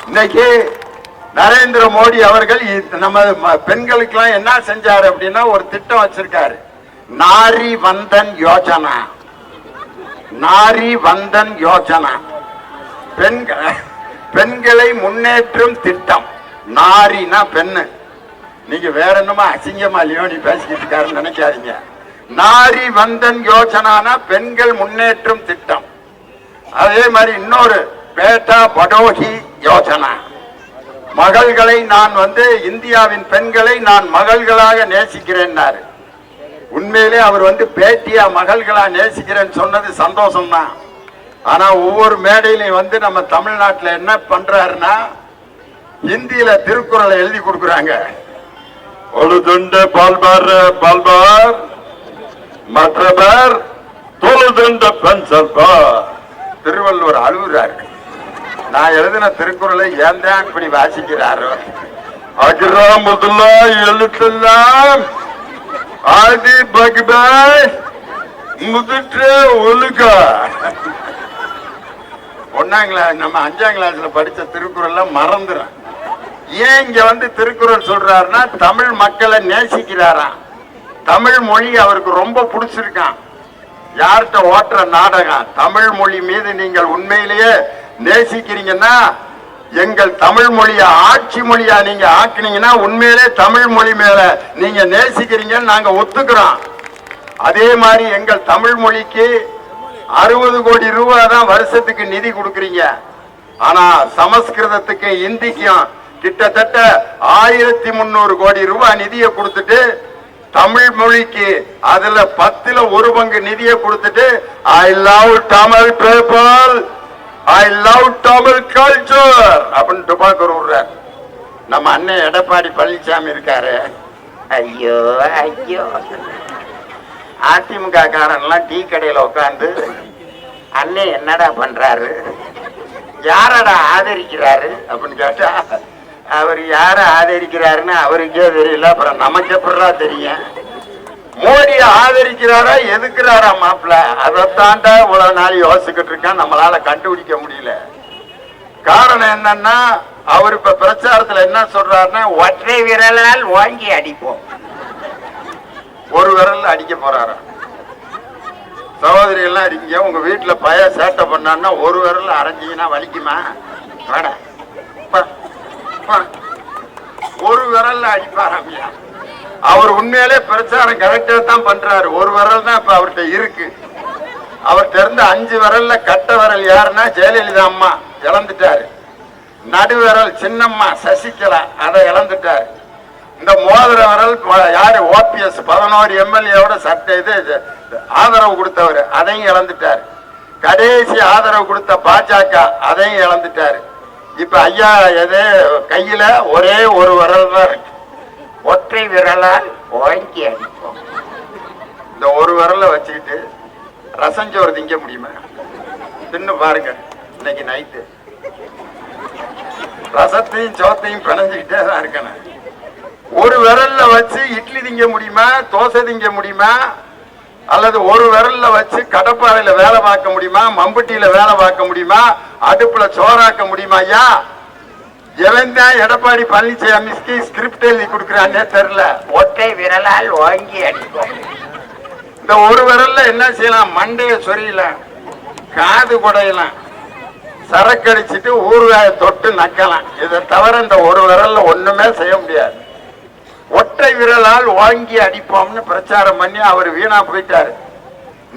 இன்னைக்கு நரேந்திர மோடி அவர்கள் நம்ம பெண்களுக்கெல்லாம் என்ன செஞ்சாரு அப்படின்னா ஒரு திட்டம் வச்சிருக்காரு. நாரி வந்தன் யோஜனா. நாரி வந்தன் யோஜனா பெண்களை முன்னேற்றும் திட்டம். நாரினா பெண்ணு. நீங்க வேற என்னமா அசிங்கமா லியோனி பேசிக்கிட்டு இருக்காருன்னு நினைக்காதீங்க. நாரி வந்தன் யோஜனா பெண்கள் முன்னேற்றும் திட்டம். அதே மாதிரி இன்னொரு பேட்டா படோகி யோஜனா. மகள்களை நான் இந்தியாவின் பெண்களை நான் மகள்களாக நேசிக்கிறேன். உண்மையிலே அவர் பேட்டியா மகள்களா நேசிக்கிறேன்னு சொன்னது சந்தோஷம் தான். ஆனா ஒவ்வொரு மேடையிலையும் நம்ம தமிழ்நாட்டில் என்ன பண்றாருன்னா ஹிந்தியில திருக்குறளை எழுதி கொடுக்குறாங்க. ஒரு துண்டு பால்பார் பால்பார் மற்றவர் தொழுதுண்ட பென்சல்பார். திருவள்ளுவர் அழுகுறாரு. நான் எழுதின திருக்குறளை ஏன் தான் இப்படி வாசிக்கிறாரு? அகிரா முதலா எழுத்தெல்லாம் ஆதி பகவாய் முதிற்று ஒழுக. ஒன்னாம் கிளாஸ் நம்ம 5ஆம் கிளாஸ்ல படிச்ச திருக்குறள் மறந்துடும். ஏன் இங்க திருக்குறள் சொல்றாருன்னா தமிழ் மக்களை நேசிக்கிறாராம். தமிழ் மொழி அவருக்கு ரொம்ப பிடிச்சிருக்கான். யார்கிட்ட ஓட்டுற நாடகம்? தமிழ் மொழி மீது நீங்கள் உண்மையிலேயே நேசிக்கிறீங்கன்னா எங்கள் தமிழ் மொழியை ஆட்சி மொழியா நீங்க ஆக்குனீங்கன்னா உண்மையிலே தமிழ் மொழி மேல நீங்க நேசிக்கிறீங்கன்னு நாங்க ஒத்துக்கிறோம். அதே மாதிரி எங்கள் தமிழ் மொழிக்கு 60 கோடி ரூபாய் தான் வருஷத்துக்கு நிதி கொடுக்குறீங்க. ஆனா சமஸ்கிருதத்துக்கு இந்திக்கும் கிட்டத்தட்ட 1300 கோடி ரூபாய் நிதியை கொடுத்துட்டு தமிழ் மொழிக்கு அதுல 10ல் 1 பங்கு நிதியை கொடுத்துட்டு I love Tamil people, I love Tamil culture அப்படின்னு துபாக்கூர் விடுறார். நம்ம அண்ணன் எடப்பாடி பழனிசாமி இருக்காரு. ஐயோ ஐயோ, அதிமுக காரன்லாம் டீ கடையில் உட்காந்து அண்ணன் என்னடா பண்றாரு, யாரடா ஆதரிக்கிறாரு அப்படின்னு கேட்டா அவர் யார ஆதரிக்கிறாருன்னு அவருக்கே தெரியல. அப்புறம் நமக்கு எப்படா தெரியும்? மோடியை ஆதரிக்கிறாரா எதுக்குறாரா மாப்பிள்ள? அதைத்தாண்டா இவ்வளவு நாள் யோசிச்சுக்கிட்டு இருக்கான். நம்மளால கண்டுபிடிக்க முடியல. காரணம் என்னன்னா அவர் இப்ப பிரச்சாரத்துல என்ன சொல்றாருன்னா ஒற்றை விரலால் வாங்கி அடிப்போம். ஒரு விரல் அடிக்க போறாரா? சகோதரிகள்லாம் இருக்கீங்க, உங்க வீட்டுல பய சேட்டை பண்ணான்னா ஒரு விரல் அரைஞ்சிங்கன்னா வலிக்குமா? வேட ஒரு விரல்ல அடிப்பாராமியா. அவர் உண்மையிலே பிரச்சாரம் கரெக்டா தான் பண்றாரு. ஒரு விரல் தான் இப்ப அவர்கிட்ட இருக்கு. அவர்கிட்ட இருந்து 5 விரல்ல கட்ட விரல் யாருன்னா ஜெயலலிதா அம்மா இழந்துட்டாரு. நடுவிரல் சின்னம்மா சசிகலா அதை இழந்துட்டாரு. இந்த மோதிர விரல் யாரு? ஓபிஎஸ் 11 எம்எல்ஏவோட சட்ட இது ஆதரவு கொடுத்தவர், அதையும் இழந்துட்டாரு. கடைசி ஆதரவு கொடுத்த பாஜக அதையும் இழந்துட்டாரு. இப்ப ஐயா எது கையில ஒரே ஒரு விரல் தான் இருக்கு. ஒற்றை விரலால் வாங்கி அடிப்போம். இந்த ஒரு விரலை வச்சுக்கிட்டு ரசஞ்சோறு திங்க முடியுமா? தின்னு பாருங்க. இன்னைக்கு நைட்டு ரசத்தையும் சோத்தையும் பிணைஞ்சுக்கிட்டே தான் இருக்கணும். ஒரு விரல்ல வச்சு இட்லி திங்க முடியுமா? தோசை திங்க முடியுமா? அல்லது ஒரு விரல்ல வச்சு கடப்பாறையில வேலை பார்க்க முடியுமா? மம்பட்டியில வேலை பார்க்க முடியுமா? அடுப்புல சோறாக்க முடியுமா? ஐயா எவன் தான் எடப்பாடி பழனிசாமிக்கு ஸ்கிரிப்ட் எழுதி கொடுக்குறானே தெரியல. ஒற்றை விரலால் வாங்கி அடிப்போம். இந்த ஒரு விரல்ல என்ன செய்யலாம்? மண்டைய சொரியலாம், காது குடையலாம், சரக்கு அடிச்சுட்டு ஊறுகாய தொட்டு நக்கலாம். இதை தவிர இந்த ஒரு விரல்ல ஒண்ணுமே செய்ய முடியாது. ஒற்றை விரலால் வாங்கி அடிப்போம்னு பிரச்சாரம் பண்ணி அவர் வீணா போயிட்டாரு.